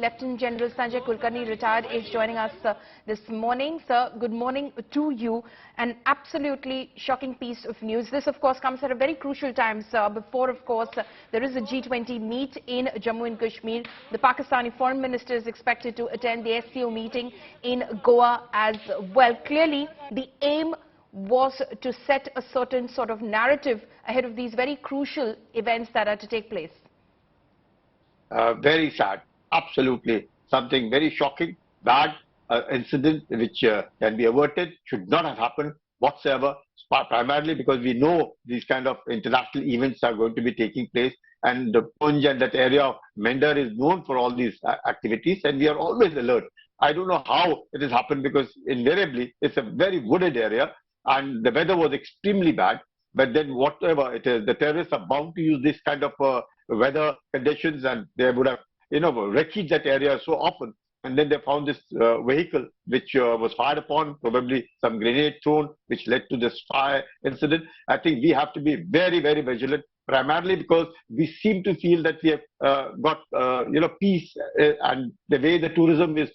Lieutenant General Sanjay Kulkarni, retired, is joining us this morning. Sir, good morning to you. An absolutely shocking piece of news. This, of course, comes at a very crucial time, sir. Before, of course, there is a G20 meet in Jammu and Kashmir. The Pakistani Foreign Minister is expected to attend the SCO meeting in Goa as well. Clearly, the aim was to set a certain sort of narrative ahead of these very crucial events that are to take place. Very sad, absolutely. Something very shocking, bad incident which can be averted, should not have happened whatsoever, primarily because we know these kind of international events are going to be taking place, and the Poonch and that area of Mender is known for all these activities, and we are always alert. I don't know how it has happened, because invariably it's a very wooded area and the weather was extremely bad. But then whatever it is, the terrorists are bound to use this kind of weather conditions, and they would have, wrecked that area so often. And then they found this vehicle which was fired upon, probably some grenade thrown, which led to this fire incident. I think we have to be very, very vigilant, primarily because we seem to feel that we have got, peace, and the way the tourism is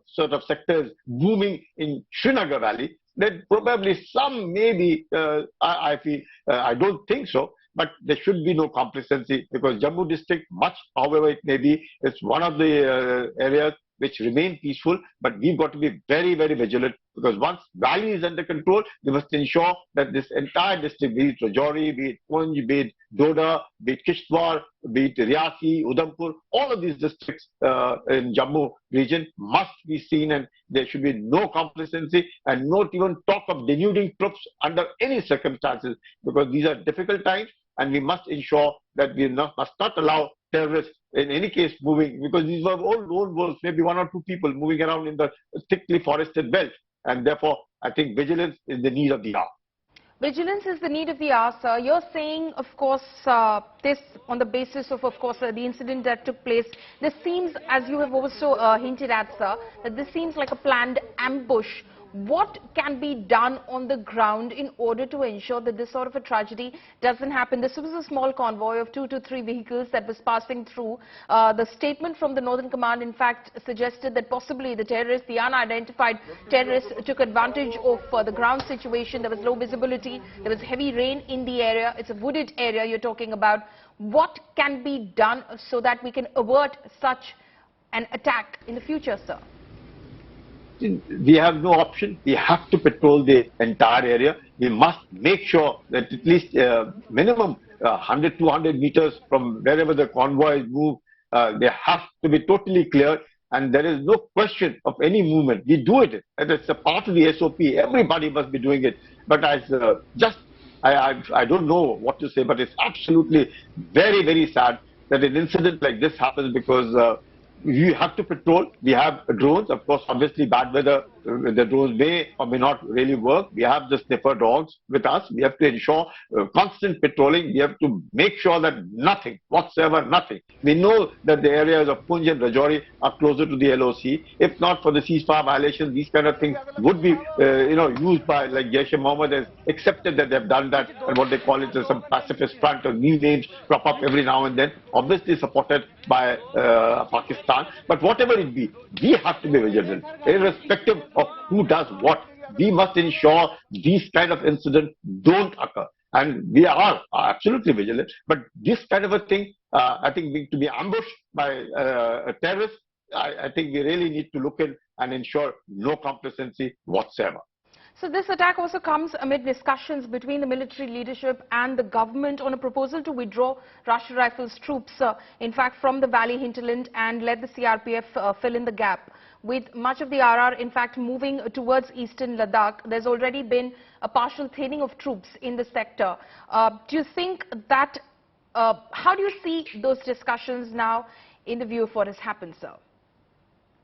sort of sectors booming in Srinagar Valley. Then probably some, maybe, I feel, I don't think so, but there should be no complacency, because Jammu district, much however it may be, is one of the areas which remain peaceful, but we've got to be very, very vigilant, because once Valley is under control, we must ensure that this entire district, be it Rajouri, be it Poonch, be it Doda, be it Kishtwar, be it Riyasi, Udhampur, all of these districts in Jammu region must be seen, and there should be no complacency and not even talk of denuding troops under any circumstances, because these are difficult times, and we must ensure that we must not allow terrorists in any case moving, because these were all lone wolves, maybe one or two people moving around in the thickly forested belt, and therefore I think vigilance is the need of the hour. Vigilance is the need of the hour, sir. You're saying, of course, this on the basis of course, the incident that took place. This seems, as you have also hinted at, sir, that this seems like a planned ambush. What can be done on the ground in order to ensure that this sort of a tragedy doesn't happen? This was a small convoy of 2 to 3 vehicles that was passing through. The statement from the Northern Command, in fact, suggested that possibly the terrorists, the unidentified terrorists, took advantage of the ground situation. There was low visibility. There was heavy rain in the area. It's a wooded area you're talking about. What can be done so that we can avert such an attack in the future, sir? We have no option. We have to patrol the entire area. We must make sure that at least minimum 100, 200 meters from wherever the convoy move, they have to be totally clear, and there is no question of any movement. We do it, and it's a part of the SOP. Everybody must be doing it. But as I don't know what to say, but it's absolutely very, very sad that an incident like this happens, because we have to patrol. We have drones, of course. Obviously, bad weather, the drones may or may not really work. We have the sniffer dogs with us. We have to ensure constant patrolling. We have to make sure that nothing whatsoever, nothing. We know that the areas of Poonch and Rajouri are closer to the LOC. If not for the ceasefire violations, these kind of things would be, used by, like Jaish-e-Mohammed has accepted that they've done that, and what they call it as some pacifist front, or new names crop up every now and then, obviously supported by Pakistan. But whatever it be, we have to be vigilant, irrespective of who does what. We must ensure these kind of incidents don't occur, and we are absolutely vigilant. But this kind of a thing, I think, to be ambushed by a terrorist, I think we really need to look in and ensure no complacency whatsoever. So this attack also comes amid discussions between the military leadership and the government on a proposal to withdraw Rashtriya Rifles troops, in fact, from the Valley hinterland, and let the CRPF fill in the gap. With much of the RR, in fact, moving towards eastern Ladakh, there's already been a partial thinning of troops in the sector. Do you think that, how do you see those discussions now in the view of what has happened, sir?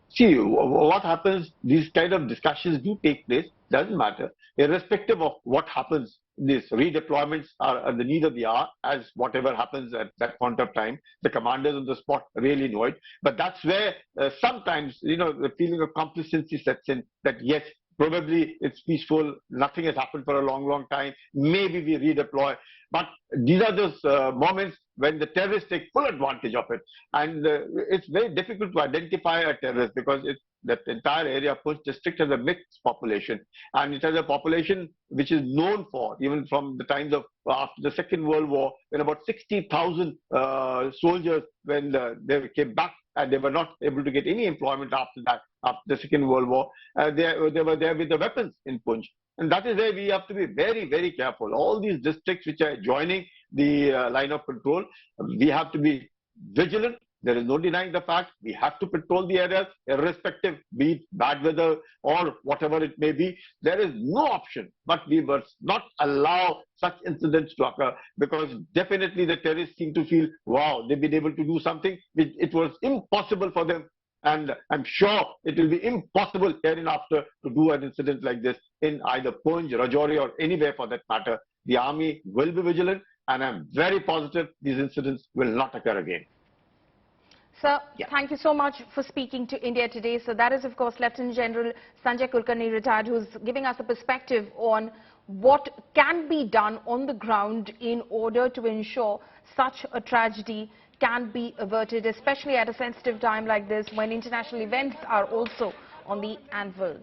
See, what happens, these kind of discussions do take place, doesn't matter. Irrespective of what happens, these redeployments are the need of the hour, as whatever happens at that point of time. The commanders on the spot really know it. But that's where sometimes, the feeling of complacency sets in, that yes, Probably it's peaceful. Nothing has happened for a long, long time. Maybe we redeploy. But these are those moments when the terrorists take full advantage of it. And it's very difficult to identify a terrorist because that entire area of Poonch district has a mixed population. And it has a population which is known for, even from the times of after the Second World War, when about 60,000 soldiers, when they came back and they were not able to get any employment after that, after the Second World War, they were there with the weapons in Poonch. And that is where we have to be very, very careful. All these districts which are joining the line of control, we have to be vigilant. There is no denying the fact. We have to patrol the areas, irrespective, be it bad weather or whatever it may be. There is no option, but we must not allow such incidents to occur, because definitely the terrorists seem to feel, wow, they've been able to do something which it was impossible for them. And I'm sure it will be impossible hereinafter to do an incident like this in either Poonch, Rajouri, or anywhere for that matter. The army will be vigilant, and I'm very positive these incidents will not occur again. Sir, thank you so much for speaking to India Today. So that is, of course, Lieutenant General Sanjay Kulkarni, retired, who's giving us a perspective on what can be done on the ground in order to ensure such a tragedy can be averted, especially at a sensitive time like this when international events are also on the anvil.